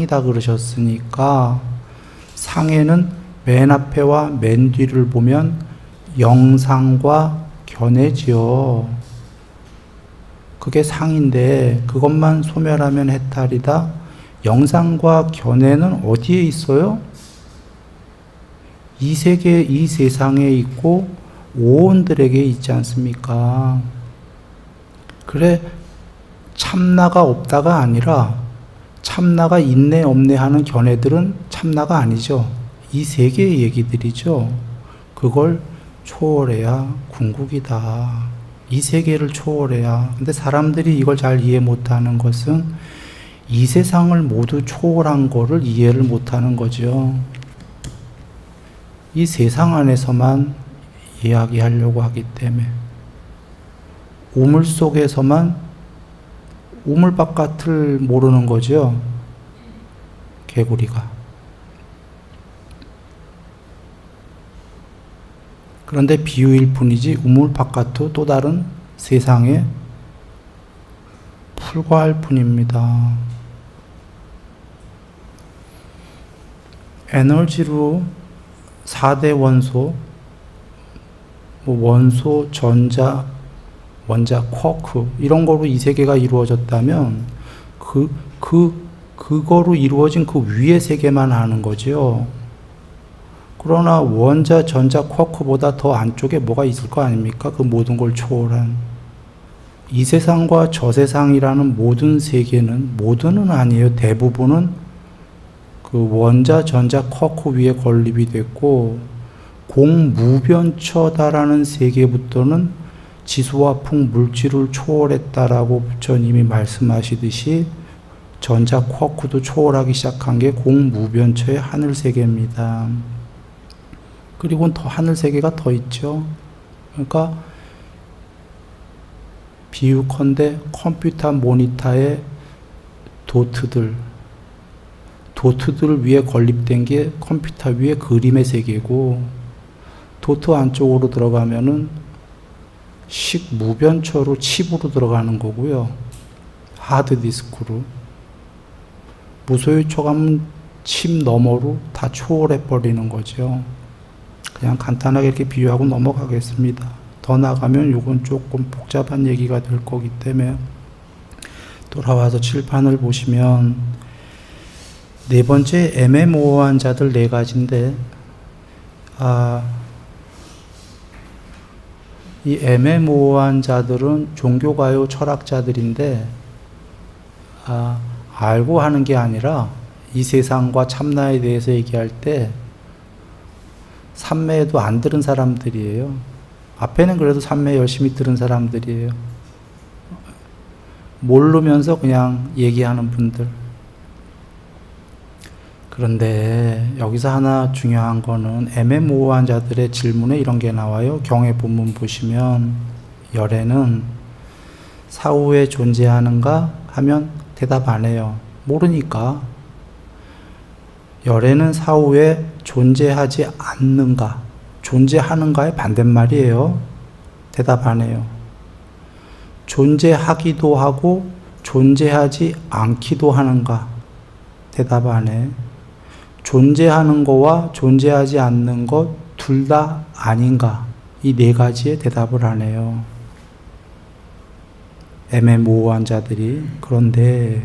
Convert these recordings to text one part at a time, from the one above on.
이다 그러셨으니까 상에는 맨 앞에와 맨 뒤를 보면 영상과 견해지요. 그게 상인데 그것만 소멸하면 해탈이다. 영상과 견해는 어디에 있어요? 이 세계, 이 세상에 있고 오온들에게 있지 않습니까? 그래, 참나가 없다가 아니라 참나가 있네 없네 하는 견해들은 참나가 아니죠. 이 세계의 얘기들이죠. 그걸 초월해야 궁극이다. 이 세계를 초월해야. 근데 사람들이 이걸 잘 이해 못하는 것은 이 세상을 모두 초월한 거를 이해를 못하는 거죠. 이 세상 안에서만 이야기하려고 하기 때문에 우물 속에서만 우물 바깥을 모르는 거죠. 개구리가. 그런데 비유일 뿐이지 우물 바깥도 또 다른 세상에 불과할 뿐입니다. 에너지로 4대 원소, 원소, 전자, 원자, 쿼크 이런 거로 이 세계가 이루어졌다면 그거로 이루어진 그 위의 세계만 아는 거죠. 그러나 원자, 전자, 쿼크보다 더 안쪽에 뭐가 있을 거 아닙니까? 그 모든 걸 초월한. 이 세상과 저 세상이라는 모든 세계는, 모든은 아니에요. 대부분은 그 원자, 전자, 쿼크 위에 건립이 됐고, 공무변처다라는 세계부터는 지수와 풍, 물질을 초월했다라고 부처님이 말씀하시듯이 전자, 쿼크도 초월하기 시작한 게 공무변처의 하늘 세계입니다. 그리고는 더 하늘 세계가 더 있죠. 그러니까 비유컨대 컴퓨터 모니터의 도트들 위에 건립된 게 컴퓨터 위에 그림의 세계고, 도트 안쪽으로 들어가면은 식무변처로 칩으로 들어가는 거고요. 하드디스크로. 무소유 초감 칩 너머로 다 초월해 버리는 거죠. 그냥 간단하게 이렇게 비유하고 넘어가겠습니다. 더 나가면 이건 조금 복잡한 얘기가 될 거기 때문에 돌아와서 칠판을 보시면 네 번째 애매모호한 자들 네 가지인데, 이 애매모호한 자들은 종교가요 철학자들인데, 알고 하는 게 아니라 이 세상과 참나에 대해서 얘기할 때 삼매에도 안 들은 사람들이에요. 앞에는 그래도 삼매 열심히 들은 사람들이에요. 모르면서 그냥 얘기하는 분들. 그런데 여기서 하나 중요한 거는 애매모호한 자들의 질문에 이런 게 나와요. 경의 본문 보시면 열애는 사후에 존재하는가 하면 대답 안 해요. 모르니까. 열애는 사후에 존재하지 않는가, 존재하는가의 반대말이에요. 대답 안 해요. 존재하기도 하고 존재하지 않기도 하는가, 대답 안 해. 존재하는 거와 존재하지 않는 것 둘 다 아닌가, 이 네 가지의 대답을 안 해요. 애매모호한 자들이. 그런데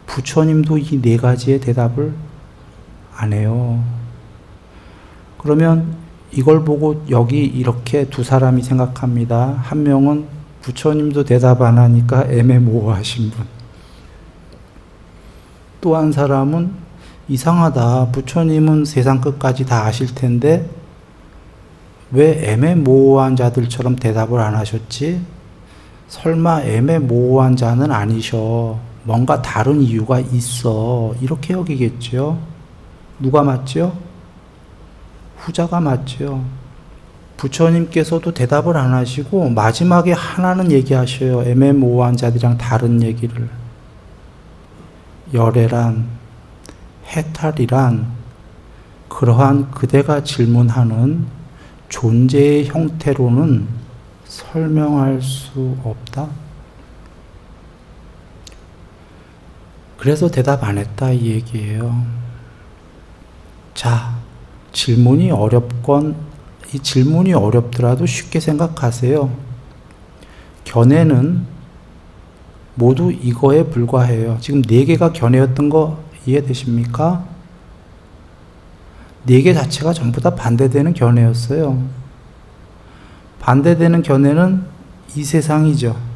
부처님도 이 네 가지의 대답을 안 해요. 그러면 이걸 보고 여기 이렇게 두 사람이 생각합니다. 한 명은 부처님도 대답 안 하니까 애매모호하신 분. 또 한 사람은 이상하다. 부처님은 세상 끝까지 다 아실 텐데 왜 애매모호한 자들처럼 대답을 안 하셨지? 설마 애매모호한 자는 아니셔. 뭔가 다른 이유가 있어. 이렇게 여기겠죠. 누가 맞죠? 후자가 맞죠. 부처님께서도 대답을 안 하시고 마지막에 하나는 얘기하셔요. 애매모호한 자들이랑 다른 얘기를. 열애란, 해탈이란 그러한 그대가 질문하는 존재의 형태로는 설명할 수 없다. 그래서 대답 안 했다 이 얘기예요. 자, 질문이 이 질문이 어렵더라도 쉽게 생각하세요. 견해는 모두 이거에 불과해요. 지금 4개가 견해였던 거 이해되십니까? 4개 자체가 전부 다 반대되는 견해였어요. 반대되는 견해는 이 세상이죠.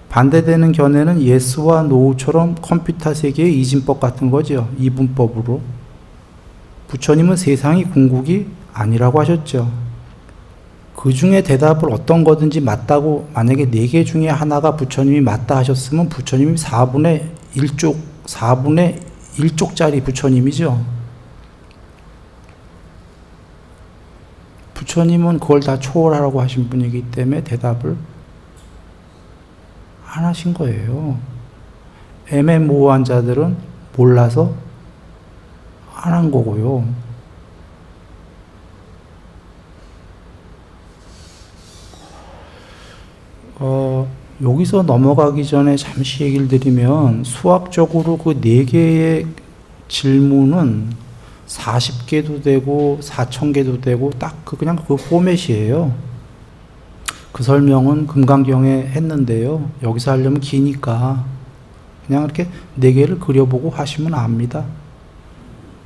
반대되는 견해는 예스와 노우처럼 컴퓨터 세계의 이진법 같은 거죠. 이분법으로. 부처님은 세상이 궁극이 아니라고 하셨죠. 그 중에 대답을 어떤 거든지 맞다고, 만약에 4개 중에 하나가 부처님이 맞다 하셨으면 부처님이 4분의 1쪽짜리 부처님이죠. 부처님은 그걸 다 초월하라고 하신 분이기 때문에 대답을 안 하신 거예요. 애매모호한 자들은 몰라서 안 한 거고요. 여기서 넘어가기 전에 잠시 얘기를 드리면, 수학적으로 그 4개의 질문은 40개도 되고 4,000개도 되고 딱 그냥 그 포맷이에요. 그 설명은 금강경에 했는데요. 여기서 하려면 기니까 그냥 이렇게 4개를 그려보고 하시면 압니다.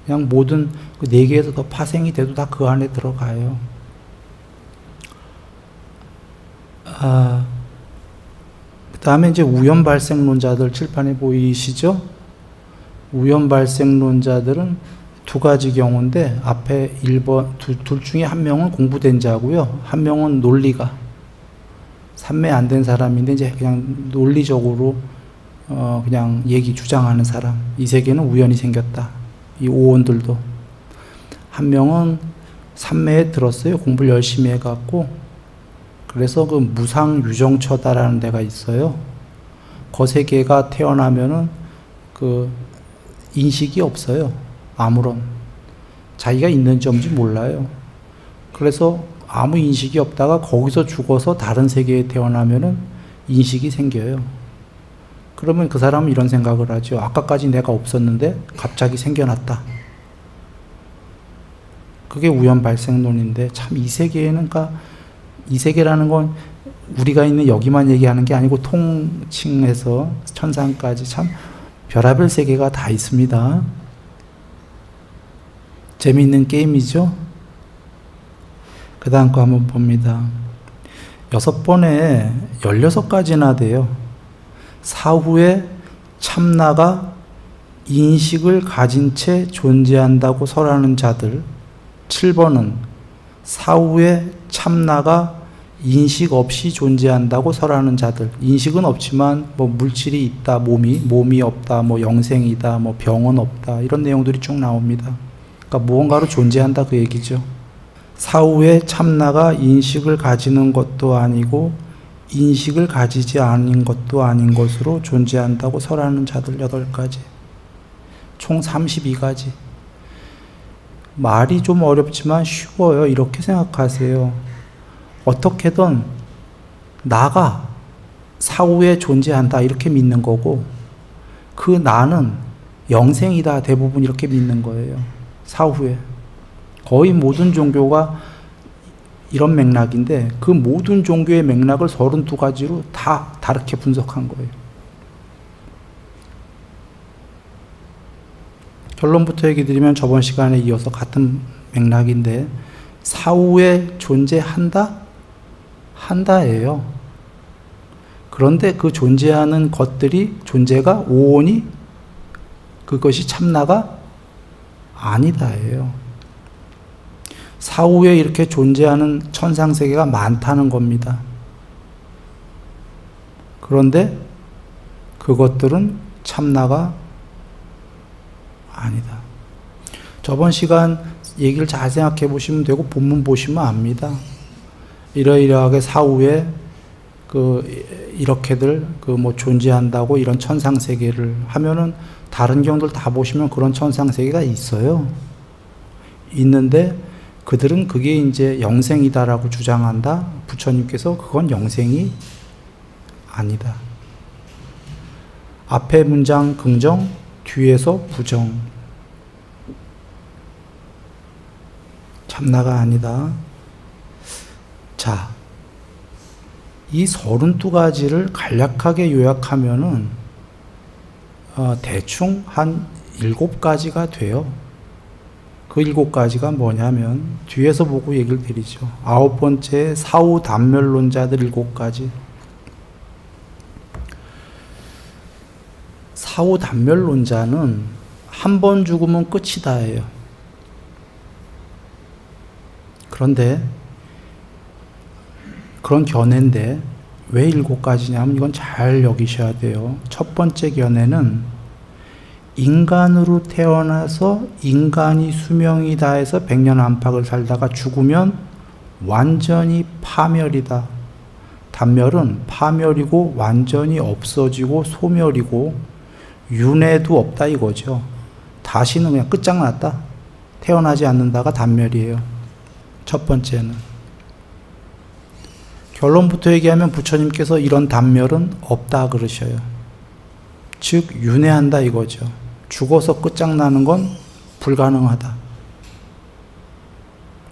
그냥 모든 그 4개에서 더 파생이 돼도 다 그 안에 들어가요. 그 다음에 이제 우연발생론자들 칠판에 보이시죠? 우연발생론자들은 2가지 경우인데, 앞에 1번, 둘 중에 한 명은 공부된 자고요. 한 명은 논리가, 삼매 안 된 사람인데, 이제 그냥 논리적으로, 그냥 주장하는 사람. 이 세계는 우연히 생겼다. 이 오원들도. 한 명은 삼매에 들었어요. 공부를 열심히 해갖고. 그래서 그 무상유정처다라는 데가 있어요. 그 세계가 태어나면은 그 인식이 없어요. 아무런. 자기가 있는지 없는지 몰라요. 그래서 아무 인식이 없다가 거기서 죽어서 다른 세계에 태어나면은 인식이 생겨요. 그러면 그 사람은 이런 생각을 하죠. 아까까지 내가 없었는데 갑자기 생겨났다. 그게 우연발생론인데, 참 이 세계에는, 이 세계라는 건 우리가 있는 여기만 얘기하는 게 아니고 통칭해서 천상까지 참 별의별 세계가 다 있습니다. 재미있는 게임이죠. 그 다음 거 한번 봅니다. 6번에 16가지나 돼요. 사후에 참나가 인식을 가진 채 존재한다고 설하는 자들. 7번은 사후에 참나가 인식 없이 존재한다고 설하는 자들. 인식은 없지만 뭐 물질이 있다, 몸이 없다, 뭐 영생이다, 뭐 병은 없다, 이런 내용들이 쭉 나옵니다. 그러니까 무언가로 존재한다 그 얘기죠. 사후에 참나가 인식을 가지는 것도 아니고 인식을 가지지 않은 것도 아닌 것으로 존재한다고 설하는 자들 8가지. 총 32가지. 말이 좀 어렵지만 쉬워요. 이렇게 생각하세요. 어떻게든 나가 사후에 존재한다 이렇게 믿는 거고, 그 나는 영생이다 대부분 이렇게 믿는 거예요. 사후에. 거의 모든 종교가 이런 맥락인데, 그 모든 종교의 맥락을 32가지로 다 다르게 분석한 거예요. 결론부터 얘기 드리면 저번 시간에 이어서 같은 맥락인데, 사후에 존재한다? 한다예요. 그런데 그 존재하는 것들이, 존재가 오온이 그것이 참나가 아니다예요. 사후에 이렇게 존재하는 천상세계가 많다는 겁니다. 그런데 그것들은 참나가 아니다. 저번 시간 얘기를 잘 생각해 보시면 되고, 본문 보시면 압니다. 이러이러하게 사후에 이렇게들 존재한다고 이런 천상세계를 하면은, 다른 경들 다 보시면 그런 천상세계가 있어요. 있는데 그들은 그게 이제 영생이다라고 주장한다. 부처님께서 그건 영생이 아니다. 앞에 문장 긍정, 뒤에서 부정. 참나가 아니다. 자, 이 32가지를 간략하게 요약하면은 대충 한 7가지가 돼요. 그 7가지가 뭐냐면 뒤에서 보고 얘기를 드리죠. 9번째 사후 단멸론자들 7가지. 사후 단멸론자는 한 번 죽으면 끝이다예요. 그런데 그런 견해인데 왜 7가지냐면 이건 잘 여기셔야 돼요. 첫 번째 견해는 인간으로 태어나서 인간이 수명이 다해서 100년 안팎을 살다가 죽으면 완전히 파멸이다. 단멸은 파멸이고 완전히 없어지고 소멸이고 윤회도 없다 이거죠. 다시는 그냥 끝장났다. 태어나지 않는다가 단멸이에요. 첫 번째는. 결론부터 얘기하면 부처님께서 이런 단멸은 없다 그러셔요. 즉 윤회한다 이거죠. 죽어서 끝장나는 건 불가능하다.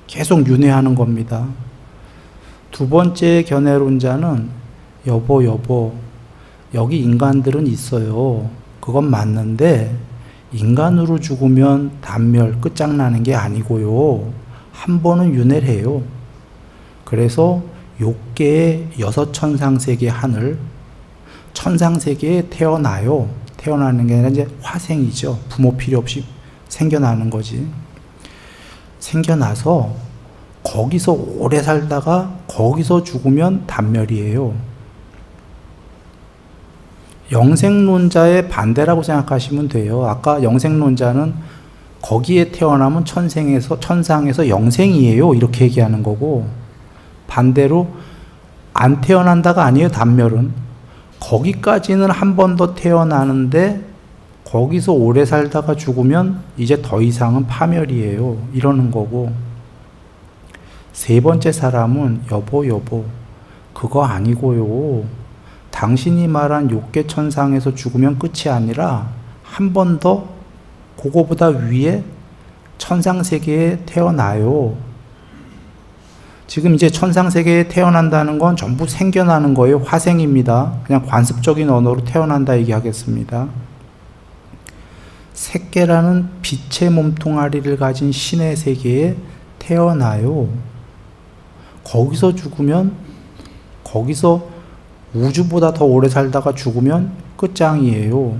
계속 윤회하는 겁니다. 두 번째 견해론자는 여보 여기 인간들은 있어요. 그건 맞는데 인간으로 죽으면 단멸 끝장나는 게 아니고요. 한 번은 윤회를 해요. 그래서 욕계의 6천상세계 하늘 천상세계에 태어나요. 태어나는 게 아니라 이제 화생이죠. 부모 필요 없이 생겨나는 거지. 생겨나서 거기서 오래 살다가 거기서 죽으면 단멸이에요. 영생론자의 반대라고 생각하시면 돼요. 아까 영생론자는 거기에 태어나면 천상에서 영생이에요. 이렇게 얘기하는 거고, 반대로 안 태어난다가 아니에요. 단멸은 거기까지는 한 번 더 태어나는데 거기서 오래 살다가 죽으면 이제 더 이상은 파멸이에요. 이러는 거고, 세 번째 사람은 여보 그거 아니고요. 당신이 말한 욕계천상에서 죽으면 끝이 아니라 한 번 더 그거보다 위에 천상세계에 태어나요. 지금 이제 천상세계에 태어난다는 건 전부 생겨나는 거예요. 화생입니다. 그냥 관습적인 언어로 태어난다 얘기하겠습니다. 색계라는 빛의 몸뚱아리를 가진 신의 세계에 태어나요. 거기서 죽으면, 거기서 우주보다 더 오래 살다가 죽으면 끝장이에요.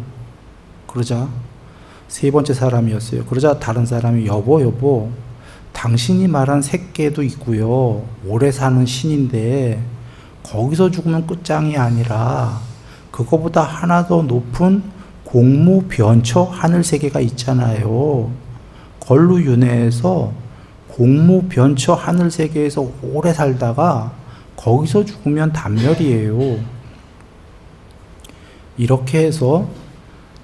그러자 세 번째 사람이었어요. 그러자 다른 사람이 여보 당신이 말한 색계도 있고요. 오래 사는 신인데 거기서 죽으면 끝장이 아니라 그거보다 하나 더 높은 공무변처 하늘세계가 있잖아요. 걸루윤회에서 공무변처 하늘세계에서 오래 살다가 거기서 죽으면 단멸이에요. 이렇게 해서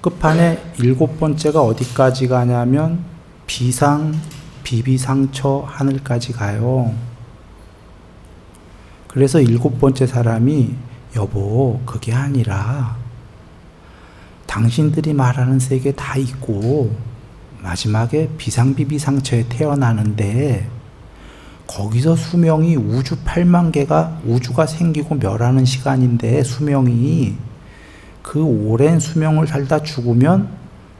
끝판에 7번째가 어디까지 가냐면 비비상처 하늘까지 가요. 그래서 7번째 사람이 여보 그게 아니라 당신들이 말하는 세계 다 있고 마지막에 비상비비상처에 태어나는데 거기서 수명이 우주 8만 개가 우주가 생기고 멸하는 시간인데 수명이 그 오랜 수명을 살다 죽으면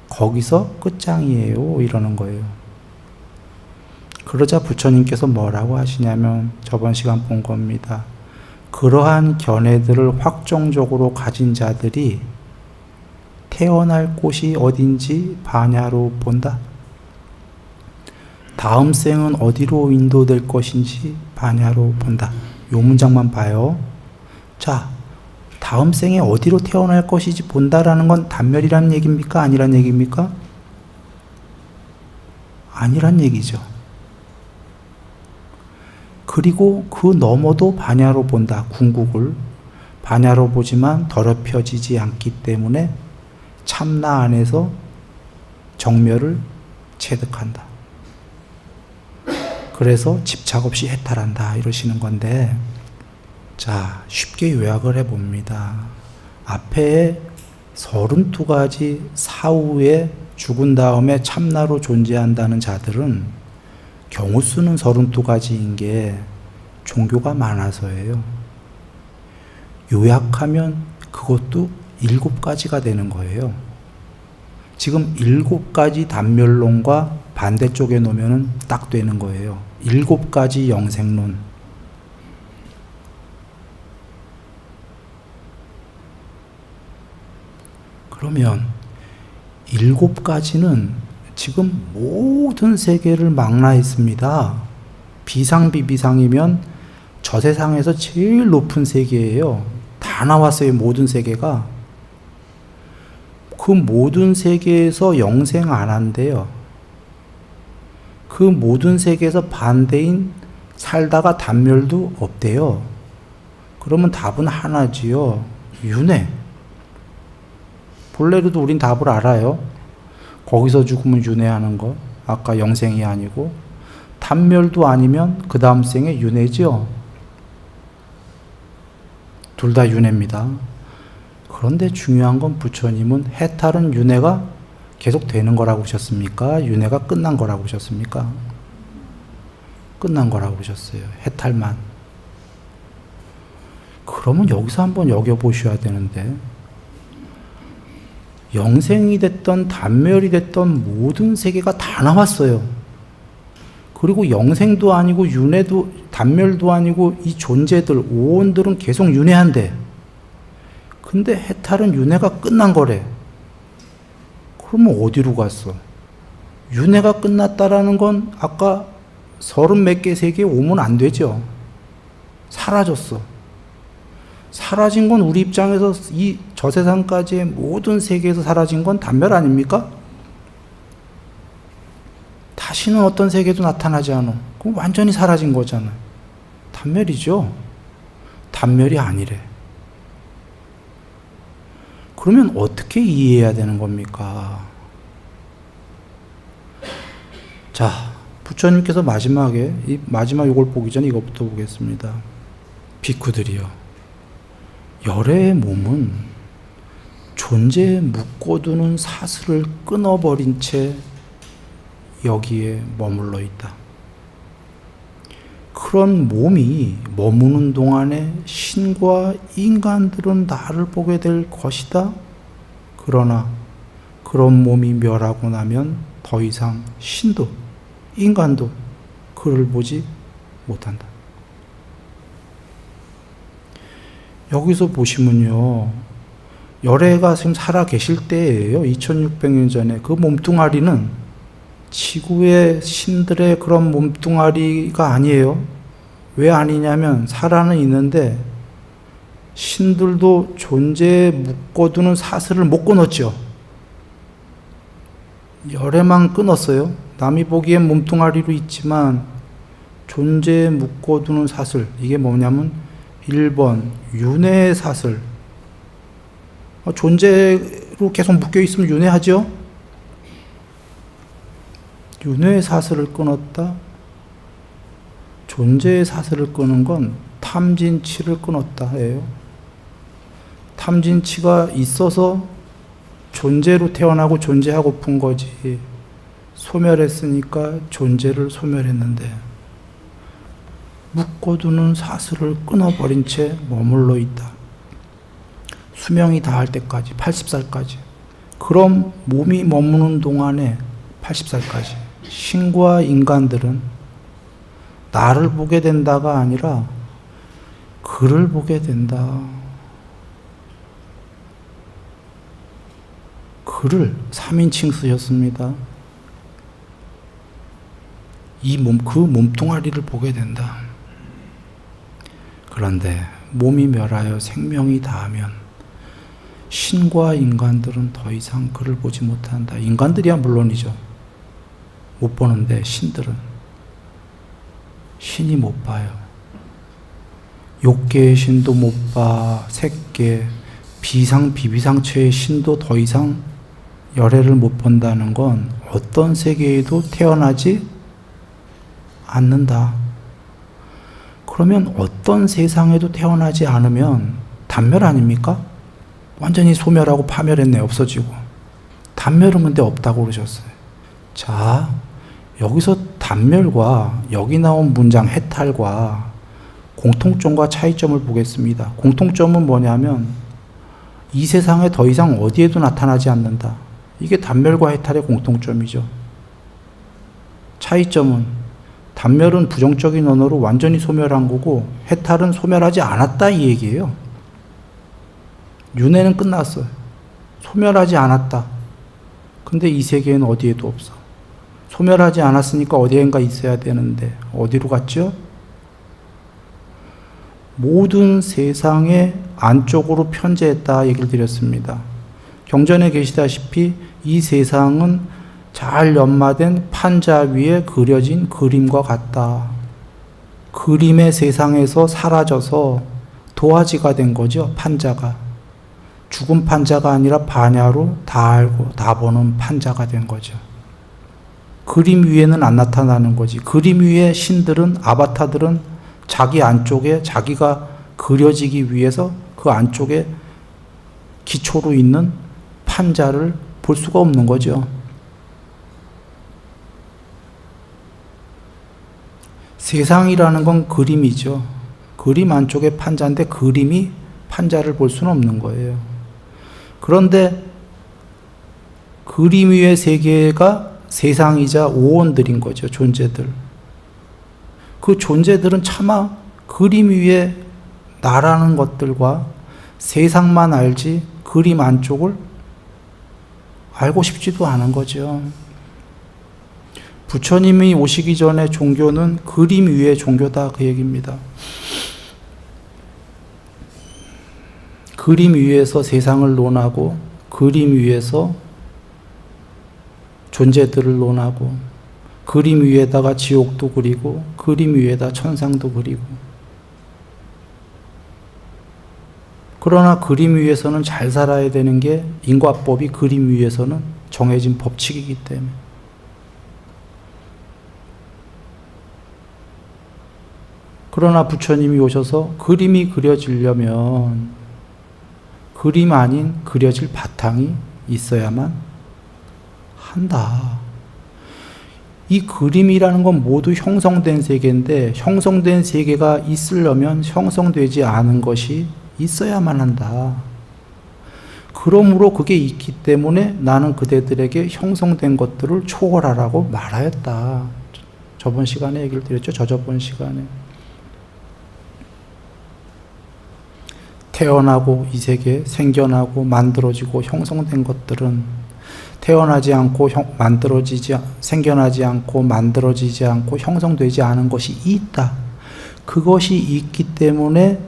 거기서 끝장이에요. 이러는 거예요. 그러자 부처님께서 뭐라고 하시냐면 저번 시간 본 겁니다. 그러한 견해들을 확정적으로 가진 자들이 태어날 곳이 어딘지 반야로 본다. 다음 생은 어디로 인도될 것인지 반야로 본다. 요 문장만 봐요. 자, 다음 생에 어디로 태어날 것인지 본다라는 건 단멸이라는 얘기입니까? 아니란 얘기입니까? 아니란 얘기죠. 그리고 그 너머도 반야로 본다. 궁극을 반야로 보지만 더럽혀지지 않기 때문에 참나 안에서 정멸을 체득한다. 그래서 집착 없이 해탈한다 이러시는 건데, 자 쉽게 요약을 해봅니다. 앞에 32가지 사후에 죽은 다음에 참나로 존재한다는 자들은 경우 수는 32가지인 게 종교가 많아서예요. 요약하면 그것도 7가지가 되는 거예요. 지금 7가지 단멸론과 반대쪽에 놓으면 딱 되는 거예요. 7가지 영생론. 그러면 7가지는 지금 모든 세계를 망라했습니다. 비상비비상이면 저 세상에서 제일 높은 세계예요. 다 나왔어요, 모든 세계가. 그 모든 세계에서 영생 안 한대요. 그 모든 세계에서 반대인 살다가 단멸도 없대요. 그러면 답은 하나지요. 윤회. 본래로도 우린 답을 알아요. 거기서 죽으면 윤회하는 거. 아까 영생이 아니고. 단멸도 아니면 그 다음 생에 윤회죠. 둘 다 윤회입니다. 그런데 중요한 건 부처님은 해탈은 윤회가 계속 되는 거라고 보셨습니까? 윤회가 끝난 거라고 보셨습니까? 끝난 거라고 보셨어요. 해탈만. 그러면 여기서 한번 여겨보셔야 되는데, 영생이 됐던 단멸이 됐던 모든 세계가 다 나왔어요. 그리고 영생도 아니고 윤회도 단멸도 아니고 이 존재들, 오온들은 계속 윤회한대. 근데 해탈은 윤회가 끝난 거래. 그러면 어디로 갔어? 윤회가 끝났다라는 건 아까 30몇 개 세계에 오면 안 되죠. 사라졌어. 사라진 건 우리 입장에서 이 저세상까지의 모든 세계에서 사라진 건 단멸 아닙니까? 다시는 어떤 세계도 나타나지 않아. 그럼 완전히 사라진 거잖아. 단멸이죠. 단멸이 아니래. 그러면 어떻게 이해해야 되는 겁니까? 자, 부처님께서 마지막에, 마지막 이걸 보기 전에 이것부터 보겠습니다. 비쿠들이여, 열애의 몸은 존재에 묶어두는 사슬을 끊어버린 채 여기에 머물러 있다. 그런 몸이 머무는 동안에 신과 인간들은 나를 보게 될 것이다. 그러나 그런 몸이 멸하고 나면 더 이상 신도 인간도 그를 보지 못한다. 여기서 보시면요, 열애가 지금 살아 계실 때예요. 2600년 전에. 그 몸뚱아리는 지구의 신들의 그런 몸뚱아리가 아니에요. 왜 아니냐면 살아는 있는데 신들도 존재에 묶어두는 사슬을 못 끊었죠. 열애만 끊었어요. 남이 보기엔 몸뚱아리로 있지만 존재에 묶어두는 사슬, 이게 뭐냐면 1번 윤회의 사슬. 존재로 계속 묶여있으면 윤회하죠. 윤회의 사슬을 끊었다. 존재의 사슬을 끊은 건 탐진치를 끊었다 예요. 탐진치가 있어서 존재로 태어나고 존재하고픈 거지. 소멸했으니까 존재를 소멸했는데 묶어두는 사슬을 끊어버린 채 머물러 있다. 수명이 다할 때까지, 80살까지. 그럼 몸이 머무는 동안에 80살까지 신과 인간들은 나를 보게 된다가 아니라 그를 보게 된다. 그를 3인칭 쓰셨습니다. 그 몸뚱아리를 보게 된다. 그런데 몸이 멸하여 생명이 다하면 신과 인간들은 더 이상 그를 보지 못한다. 인간들이야 물론이죠. 못 보는데 신이 못 봐요. 욕계의 신도 못 봐. 색계, 비상, 비비상체의 신도 더 이상 열애를 못 본다는 건 어떤 세계에도 태어나지 않는다. 그러면 어떤 세상에도 태어나지 않으면 단멸 아닙니까? 완전히 소멸하고 파멸했네, 없어지고. 단멸은 근데 없다고 그러셨어요. 자, 여기서 단멸과 여기 나온 문장 해탈과 공통점과 차이점을 보겠습니다. 공통점은 뭐냐면 이 세상에 더 이상 어디에도 나타나지 않는다. 이게 단멸과 해탈의 공통점이죠. 차이점은 단멸은 부정적인 언어로 완전히 소멸한 거고 해탈은 소멸하지 않았다 이 얘기예요. 윤회는 끝났어요. 소멸하지 않았다. 근데 이 세계에는 어디에도 없어. 소멸하지 않았으니까 어디엔가 있어야 되는데 어디로 갔죠? 모든 세상의 안쪽으로 편재했다 얘기를 드렸습니다. 경전에 계시다시피 이 세상은 잘 연마된 판자 위에 그려진 그림과 같다. 그림의 세상에서 사라져서 도화지가 된 거죠, 판자가. 죽은 판자가 아니라 반야로 다 알고 다 보는 판자가 된 거죠. 그림 위에는 안 나타나는 거지. 그림 위에 신들은, 아바타들은 자기 안쪽에 자기가 그려지기 위해서 그 안쪽에 기초로 있는 판자를 볼 수가 없는 거죠. 세상이라는 건 그림이죠. 그림 안쪽에 판자인데 그림이 판자를 볼 수는 없는 거예요. 그런데 그림 위의 세계가 세상이자 오온들인 거죠. 존재들. 그 존재들은 차마 그림 위에 나라는 것들과 세상만 알지 그림 안쪽을 알고 싶지도 않은 거죠. 부처님이 오시기 전에 종교는 그림 위의 종교다 그 얘기입니다. 그림 위에서 세상을 논하고 그림 위에서 존재들을 논하고 그림 위에다가 지옥도 그리고 그림 위에다 천상도 그리고 그러나 그림 위에서는 잘 살아야 되는 게 인과법이 그림 위에서는 정해진 법칙이기 때문에 그러나 부처님이 오셔서 그림이 그려지려면 그림 아닌 그려질 바탕이 있어야만 한다. 이 그림이라는 건 모두 형성된 세계인데 형성된 세계가 있으려면 형성되지 않은 것이 있어야만 한다. 그러므로 그게 있기 때문에 나는 그대들에게 형성된 것들을 초월하라고 말하였다. 저번 시간에 얘기를 드렸죠. 저저번 시간에. 태어나고 이 세계에 생겨나고 만들어지고 형성된 것들은 태어나지 않고 생겨나지 않고 만들어지지 않고 형성되지 않은 것이 있다. 그것이 있기 때문에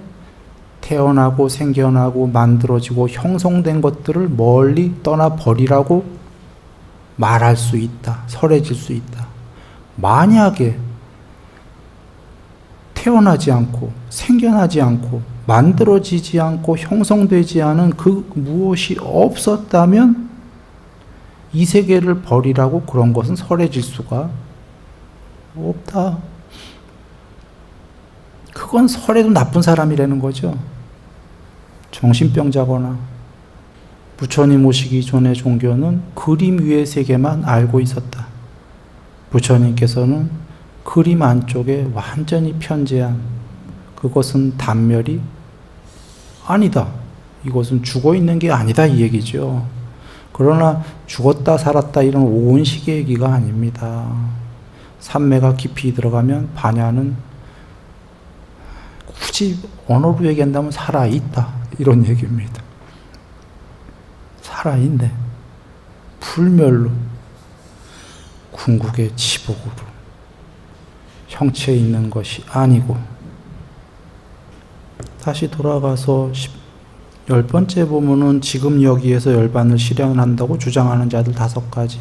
태어나고 생겨나고 만들어지고 형성된 것들을 멀리 떠나버리라고 말할 수 있다. 설해질 수 있다. 만약에 태어나지 않고 생겨나지 않고 만들어지지 않고 형성되지 않은 그 무엇이 없었다면 이 세계를 버리라고 그런 것은 설해질 수가 없다. 그건 설해도 나쁜 사람이라는 거죠. 정신병자거나. 부처님 오시기 전의 종교는 그림 위의 세계만 알고 있었다. 부처님께서는 그림 안쪽에 완전히 편재한 그것은 단멸이 아니다. 이것은 죽어 있는 게 아니다 이 얘기죠. 그러나 죽었다 살았다 이런 오온식의 얘기가 아닙니다. 삼매가 깊이 들어가면 반야는 굳이 언어로 얘기한다면 살아있다 이런 얘기입니다. 살아있네. 불멸로 궁극의 지복으로 형체에 있는 것이 아니고 다시 돌아가서 10번째 보면은 지금 여기에서 열반을 실현한다고 주장하는 자들 5가지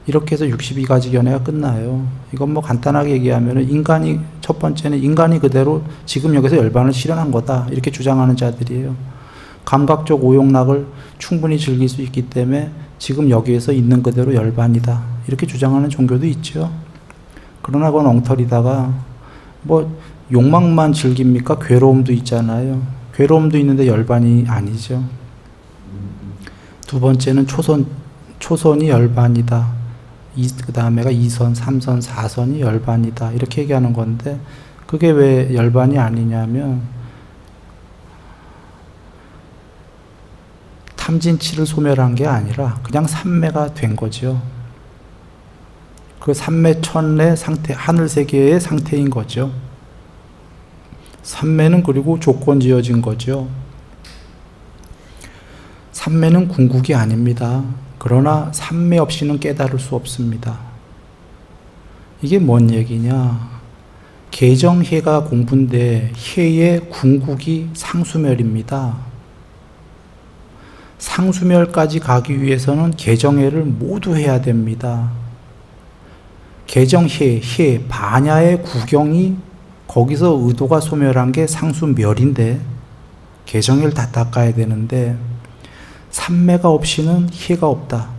이렇게 해서 62가지 견해가 끝나요. 이건 뭐 간단하게 얘기하면 인간이 첫 번째는 인간이 그대로 지금 여기서 열반을 실현한 거다 이렇게 주장하는 자들이에요. 감각적 오용락을 충분히 즐길 수 있기 때문에 지금 여기에서 있는 그대로 열반이다 이렇게 주장하는 종교도 있죠. 그러나 그건 엉터리다가 뭐 욕망만 즐깁니까? 괴로움도 있잖아요. 괴로움도 있는데 열반이 아니죠. 두 번째는 초선이 열반이다. 그 다음에가 2선, 3선, 4선이 열반이다. 이렇게 얘기하는 건데, 그게 왜 열반이 아니냐면, 탐진치를 소멸한 게 아니라 그냥 삼매가 된 거죠. 그 삼매천의 상태, 하늘세계의 상태인 거죠. 삼매는 그리고 조건 지어진 거죠. 삼매는 궁극이 아닙니다. 그러나 삼매 없이는 깨달을 수 없습니다. 이게 뭔 얘기냐? 개정해가 공부인데 해의 궁극이 상수멸입니다. 상수멸까지 가기 위해서는 개정해를 모두 해야 됩니다. 개정해, 반야의 구경이 거기서 의도가 소멸한 게 상수멸인데 개정해를 다 닦아야 되는데 삼매가 없이는 해가 없다.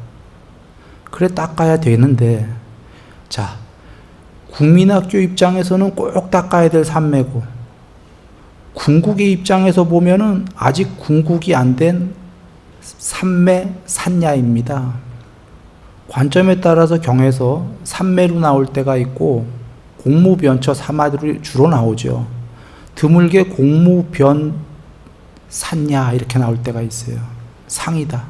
그래 닦아야 되는데 자, 국민학교 입장에서는 꼭 닦아야 될 삼매고 궁극의 입장에서 보면은 아직 궁극이 안 된 삼매 산야입니다. 관점에 따라서 경에서 삼매로 나올 때가 있고 공무변처 사마디로 주로 나오죠. 드물게 공무변 산야 이렇게 나올 때가 있어요. 상이다.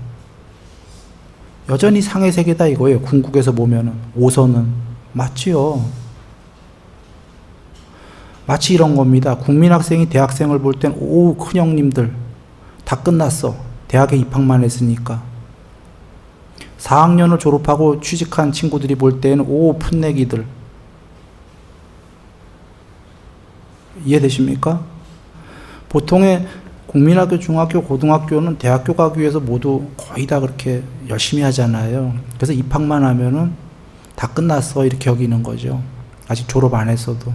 여전히 상의 세계다 이거예요. 궁극에서 보면은 5선은 맞지요. 마치 이런 겁니다. 국민학생이 대학생을 볼 땐 오 큰형님들 다 끝났어. 대학에 입학만 했으니까. 4학년을 졸업하고 취직한 친구들이 볼 때는 오 풋내기들. 이해되십니까? 보통의 국민학교, 중학교, 고등학교는 대학교 가기 위해서 모두 거의 다 그렇게 열심히 하잖아요. 그래서 입학만 하면은 다 끝났어 이렇게 여기는 거죠. 아직 졸업 안 했어도.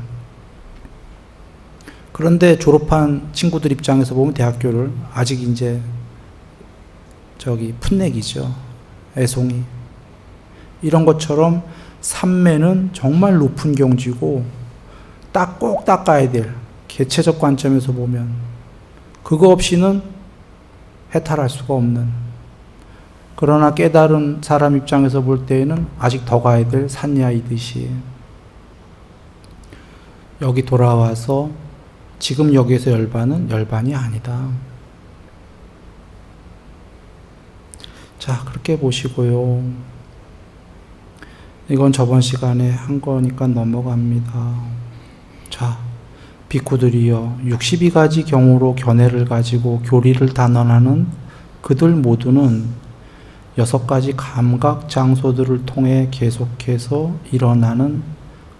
그런데 졸업한 친구들 입장에서 보면 대학교를 아직 이제 풋내기죠. 애송이. 이런 것처럼 삼매는 정말 높은 경지고 꼭 닦아야 될 개체적 관점에서 보면 그거 없이는 해탈할 수가 없는, 그러나 깨달은 사람 입장에서 볼 때에는 아직 더 가야 될 산야이듯이 여기 돌아와서 지금 여기에서 열반은 열반이 아니다. 자, 그렇게 보시고요. 이건 저번 시간에 한 거니까 넘어갑니다. 자, 비쿠들이여 62가지 경우로 견해를 가지고 교리를 단언하는 그들 모두는 6가지 감각 장소들을 통해 계속해서 일어나는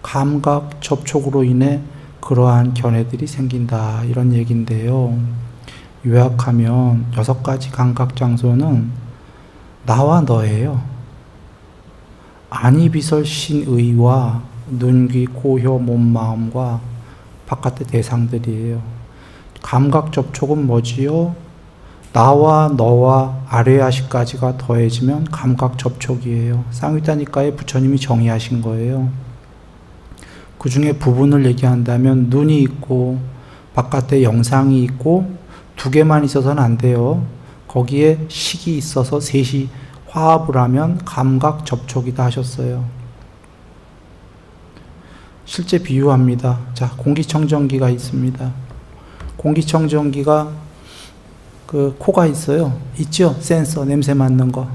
감각 접촉으로 인해 그러한 견해들이 생긴다. 이런 얘기인데요. 요약하면 6가지 감각 장소는 나와 너예요. 안이비설 신의와 눈, 귀, 코, 혀, 몸, 마음과 바깥의 대상들이에요. 감각 접촉은 뭐지요? 나와 너와 아뢰야시까지가 더해지면 감각 접촉이에요. 쌍위타니까에 부처님이 정의하신 거예요. 그 중에 부분을 얘기한다면 눈이 있고 바깥에 영상이 있고 2개만 있어서는 안 돼요. 거기에 식이 있어서 셋이 화합을 하면 감각 접촉이다 하셨어요. 실제 비유합니다. 자, 공기청정기가 있습니다. 공기청정기가 그 코가 있어요. 있죠? 센서, 냄새 맡는 거.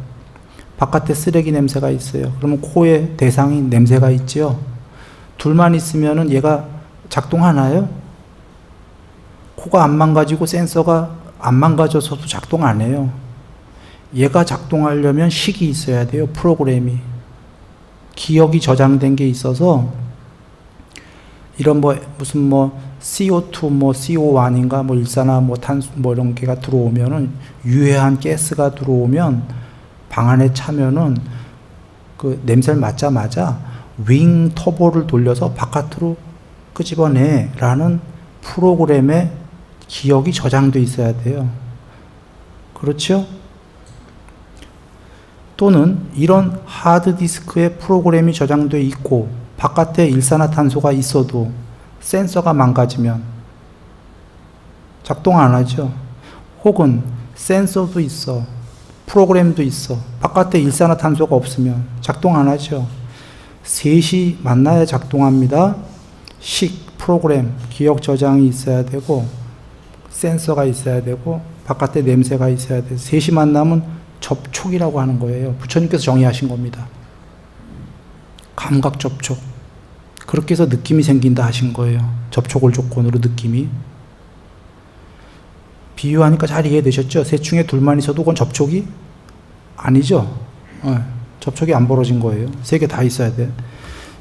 바깥에 쓰레기 냄새가 있어요. 그러면 코에 대상이 냄새가 있죠? 둘만 있으면은 얘가 작동하나요? 코가 안 망가지고 센서가 안 망가져서도 작동 안 해요. 얘가 작동하려면 식이 있어야 돼요. 프로그램이. 기억이 저장된 게 있어서 이런 무슨 CO2 CO1인가 일산화 탄소 이런 게가 들어오면은 유해한 가스가 들어오면 방 안에 차면은 그 냄새를 맡자마자 윙 터보를 돌려서 바깥으로 끄집어내라는 프로그램에 기억이 저장돼 있어야 돼요. 그렇죠? 또는 이런 하드디스크에 프로그램이 저장돼 있고 바깥에 일산화탄소가 있어도 센서가 망가지면 작동 안 하죠. 혹은 센서도 있어. 프로그램도 있어. 바깥에 일산화탄소가 없으면 작동 안 하죠. 셋이 만나야 작동합니다. 프로그램, 기억 저장이 있어야 되고, 센서가 있어야 되고, 바깥에 냄새가 있어야 돼. 셋이 만나면 접촉이라고 하는 거예요. 부처님께서 정의하신 겁니다. 감각 접촉. 그렇게 해서 느낌이 생긴다 하신 거예요. 접촉을 조건으로 느낌이. 비유하니까 잘 이해되셨죠? 셋 중에 둘만 있어도 그건 접촉이 아니죠. 접촉이 안 벌어진 거예요. 세 개 다 있어야 돼.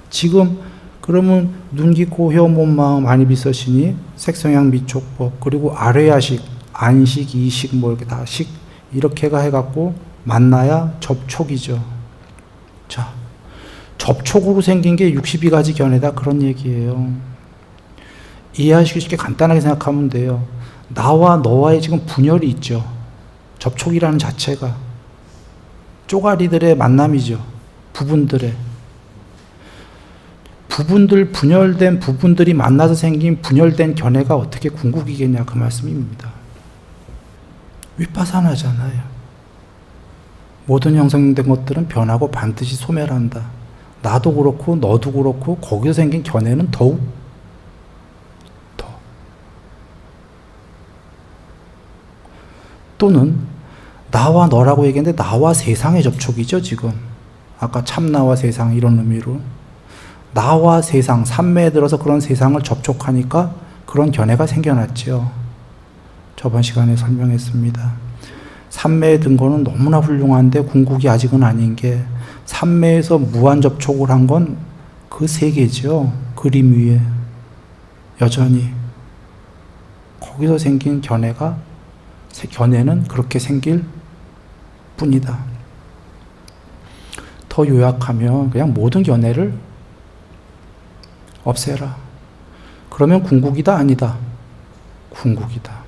지금 그러면 눈, 귀, 코, 혀, 몸, 마음, 안입이서시니 색성향, 미촉법, 그리고 아뢰야식, 안식, 이식, 뭐 이렇게 다 식, 이렇게가 해갖고 만나야 접촉이죠. 자, 접촉으로 생긴 게 62가지 견해다, 그런 얘기예요. 이해하시기 쉽게 간단하게 생각하면 돼요. 나와 너와의 지금 분열이 있죠. 접촉이라는 자체가 쪼가리들의 만남이죠. 부분들의 분열된 부분들이 만나서 생긴 분열된 견해가 어떻게 궁극이겠냐, 그 말씀입니다. 위파사나잖아요. 모든 형성된 것들은 변하고 반드시 소멸한다. 나도 그렇고 너도 그렇고 거기서 생긴 견해는 더욱 더. 또는 나와 너라고 얘기했는데 나와 세상의 접촉이죠, 지금. 아까 참나와 세상 이런 의미로. 나와 세상, 삼매에 들어서 그런 세상을 접촉하니까 그런 견해가 생겨났죠. 저번 시간에 설명했습니다. 삼매의 근거는 너무나 훌륭한데 궁극이 아직은 아닌 게, 삼매에서 무한 접촉을 한 건 그 세 개죠. 그림 위에 여전히 거기서 생긴 견해는 그렇게 생길 뿐이다. 더 요약하면 그냥 모든 견해를 없애라. 그러면 궁극이다, 아니다? 궁극이다.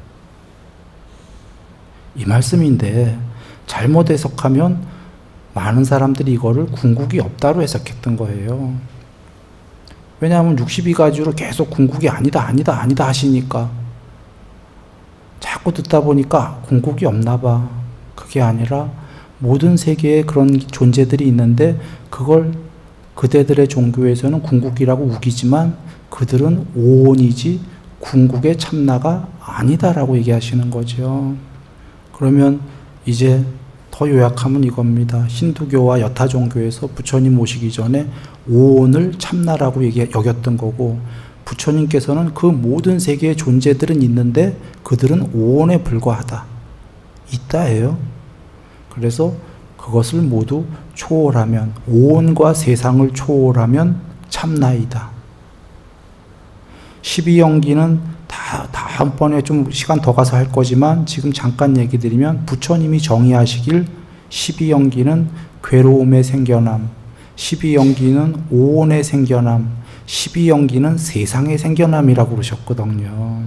이 말씀인데 잘못 해석하면 많은 사람들이 이거를 궁극이 없다로 해석했던 거예요. 왜냐하면 62가지로 계속 궁극이 아니다 하시니까 자꾸 듣다 보니까 궁극이 없나 봐. 그게 아니라 모든 세계에 그런 존재들이 있는데 그걸 그대들의 종교에서는 궁극이라고 우기지만 그들은 오온이지 궁극의 참나가 아니다라고 얘기하시는 거죠. 그러면 이제 더 요약하면 이겁니다. 힌두교와 여타 종교에서 부처님 오시기 전에 오온을 참나라고 여겼던 거고, 부처님께서는 그 모든 세계의 존재들은 있는데 그들은 오온에 불과하다. 있다예요. 그래서 그것을 모두 초월하면, 오온과 세상을 초월하면 참나이다. 12연기는 다음번에 좀 시간 더 가서 할 거지만 지금 잠깐 얘기 드리면, 부처님이 정의하시길 12연기는 괴로움의 생겨남, 12연기는 오온의 생겨남, 12연기는 세상의 생겨남이라고 그러셨거든요.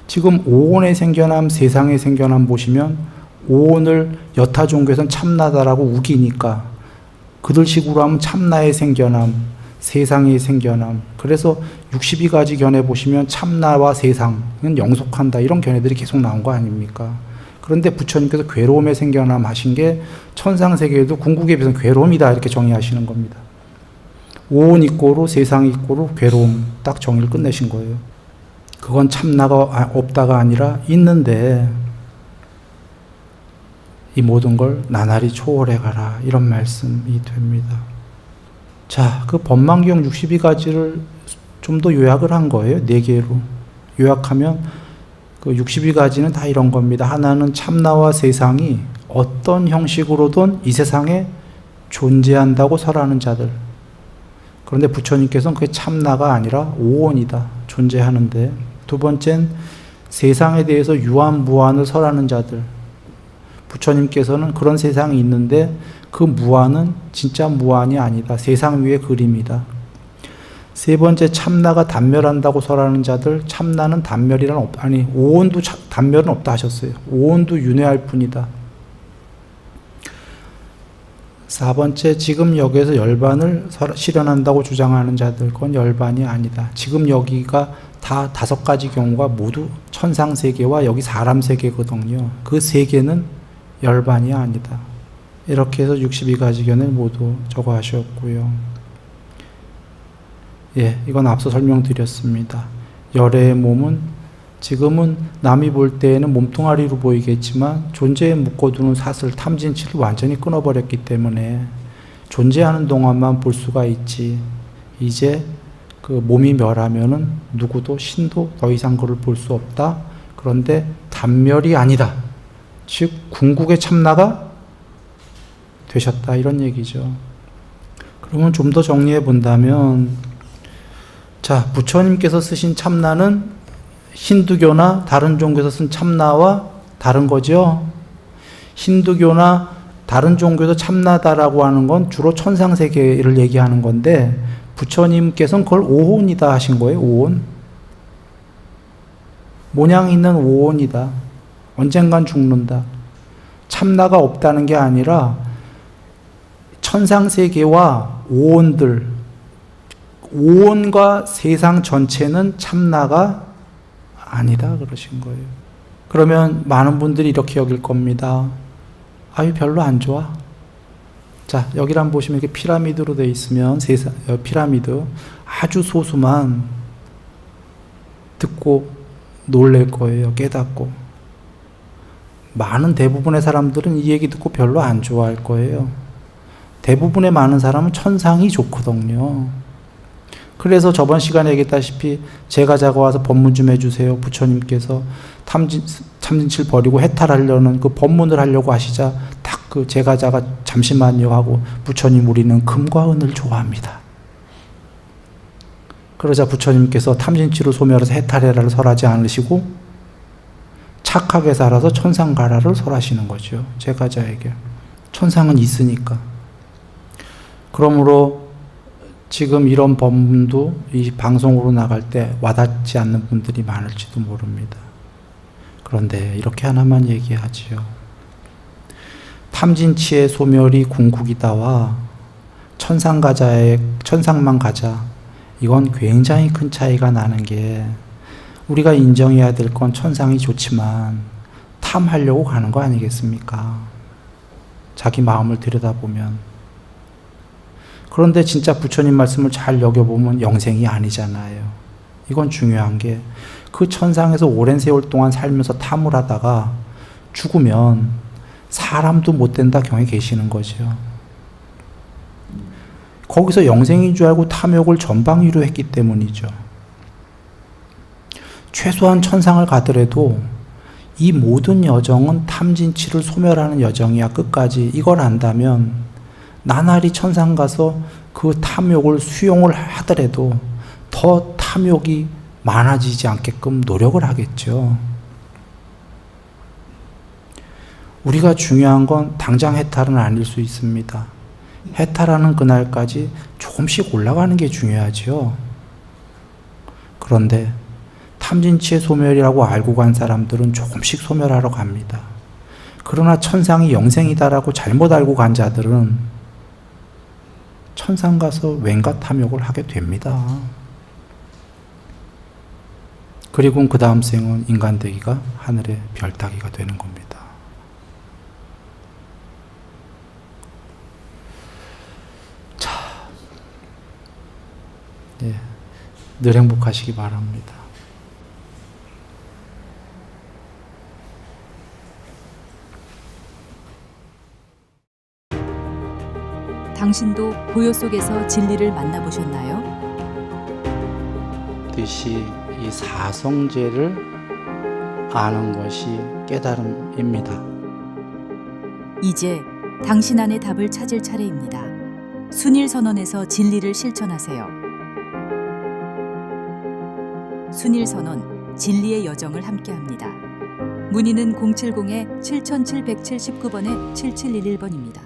지금 오온의 생겨남, 세상의 생겨남 보시면 오온을 여타 종교에서는 참나다라고 우기니까 그들 식으로 하면 참나의 생겨남, 세상의 생겨남. 그래서 62가지 견해 보시면 참나와 세상은 영속한다, 이런 견해들이 계속 나온 거 아닙니까? 그런데 부처님께서 괴로움의 생겨남 하신 게 천상세계에도 궁극에 비해서는 괴로움이다, 이렇게 정의하시는 겁니다. 오온 이꼬로 세상 이꼬로 괴로움, 딱 정의를 끝내신 거예요. 그건 참나가 없다가 아니라 있는데 이 모든 걸 나날이 초월해 가라, 이런 말씀이 됩니다. 자, 그 법망경 62가지를 좀 더 요약을 한 거예요. 4개로 요약하면 그 62가지는 다 이런 겁니다. 하나는 참나와 세상이 어떤 형식으로든 이 세상에 존재한다고 설하는 자들. 그런데 부처님께서는 그게 참나가 아니라 오온이다, 존재하는데. 두 번째는 세상에 대해서 유한무한을 설하는 자들. 부처님께서는 그런 세상이 있는데 그 무한은 진짜 무한이 아니다, 세상 위의 그림이다. 세 번째, 참나가 단멸한다고 설하는 자들. 참나는 단멸이란 오온도 단멸은 없다 하셨어요. 오온도 윤회할 뿐이다. 4번째, 지금 여기에서 열반을 실현한다고 주장하는 자들, 그건 열반이 아니다. 지금 여기가 다 5가지 경우가 모두 천상세계와 여기 사람세계거든요. 그 3개는 열반이 아니다. 이렇게 해서 62가지 견을 모두 적어 하셨고요. 예, 이건 앞서 설명드렸습니다. 열애의 몸은 지금은 남이 볼 때에는 몸뚱아리로 보이겠지만 존재에 묶어두는 사슬, 탐진치를 완전히 끊어버렸기 때문에 존재하는 동안만 볼 수가 있지, 이제 그 몸이 멸하면은 누구도 신도 더 이상 그를 볼 수 없다. 그런데 단멸이 아니다. 즉 궁극의 참나가 되셨다, 이런 얘기죠. 그러면 좀 더 정리해 본다면, 자, 부처님께서 쓰신 참나는 힌두교나 다른 종교에서 쓴 참나와 다른 거죠. 힌두교나 다른 종교에서 참나다라고 하는 건 주로 천상세계를 얘기하는 건데, 부처님께서는 그걸 오혼이다 하신 거예요. 오혼. 모양 있는 오혼이다. 언젠간 죽는다. 참나가 없다는 게 아니라 천상세계와 오혼들, 오혼과 세상 전체는 참나가 아니다 그러신 거예요. 그러면 많은 분들이 이렇게 여길 겁니다. 아유, 별로 안 좋아. 자, 여기를 한번 보시면 이렇게 피라미드로 되어 있으면 피라미드 아주 소수만 듣고 놀랄 거예요. 깨닫고. 많은 대부분의 사람들은 이 얘기 듣고 별로 안 좋아할 거예요. 대부분의 많은 사람은 천상이 좋거든요. 그래서 저번 시간에 얘기했다시피 제가자가 와서 법문 좀 해주세요. 부처님께서 탐진치를 버리고 해탈하려는 그 법문을 하려고 하시자 딱 그 제가자가 잠시만요 하고, 부처님 우리는 금과 은을 좋아합니다. 그러자 부처님께서 탐진치를 소멸해서 해탈해라를 설하지 않으시고 착하게 살아서 천상 가라를 설하시는 거죠. 제가자에게. 천상은 있으니까. 그러므로 지금 이런 법문도 이 방송으로 나갈 때 와닿지 않는 분들이 많을지도 모릅니다. 그런데 이렇게 하나만 얘기하지요. 탐진치의 소멸이 궁극이다와 천상만 가자, 이건 굉장히 큰 차이가 나는 게, 우리가 인정해야 될 건 천상이 좋지만 탐하려고 가는 거 아니겠습니까? 자기 마음을 들여다보면. 그런데 진짜 부처님 말씀을 잘 여겨보면 영생이 아니잖아요. 이건 중요한 게, 그 천상에서 오랜 세월 동안 살면서 탐을 하다가 죽으면 사람도 못 된다 경에 계시는 거죠. 거기서 영생인 줄 알고 탐욕을 전방위로 했기 때문이죠. 최소한 천상을 가더라도 이 모든 여정은 탐진치를 소멸하는 여정이야, 끝까지. 이걸 안다면 나날이 천상 가서 그 탐욕을 수용을 하더라도 더 탐욕이 많아지지 않게끔 노력을 하겠죠. 우리가 중요한 건 당장 해탈은 아닐 수 있습니다. 해탈하는 그날까지 조금씩 올라가는 게 중요하죠. 그런데 탐진치의 소멸이라고 알고 간 사람들은 조금씩 소멸하러 갑니다. 그러나 천상이 영생이다라고 잘못 알고 간 자들은 천상 가서 왠가 탐욕을 하게 됩니다. 그리고 그 다음 생은 인간 되기가 하늘의 별 따기가 되는 겁니다. 자, 네, 늘 행복하시기 바랍니다. 당신도 고요 속에서 진리를 만나보셨나요? 뜻이 이 사성제를 아는 것이 깨달음입니다. 이제 당신 안의 답을 찾을 차례입니다. 순일선언에서 진리를 실천하세요. 순일선언, 진리의 여정을 함께합니다. 문의는 070-7779번에 7711번입니다.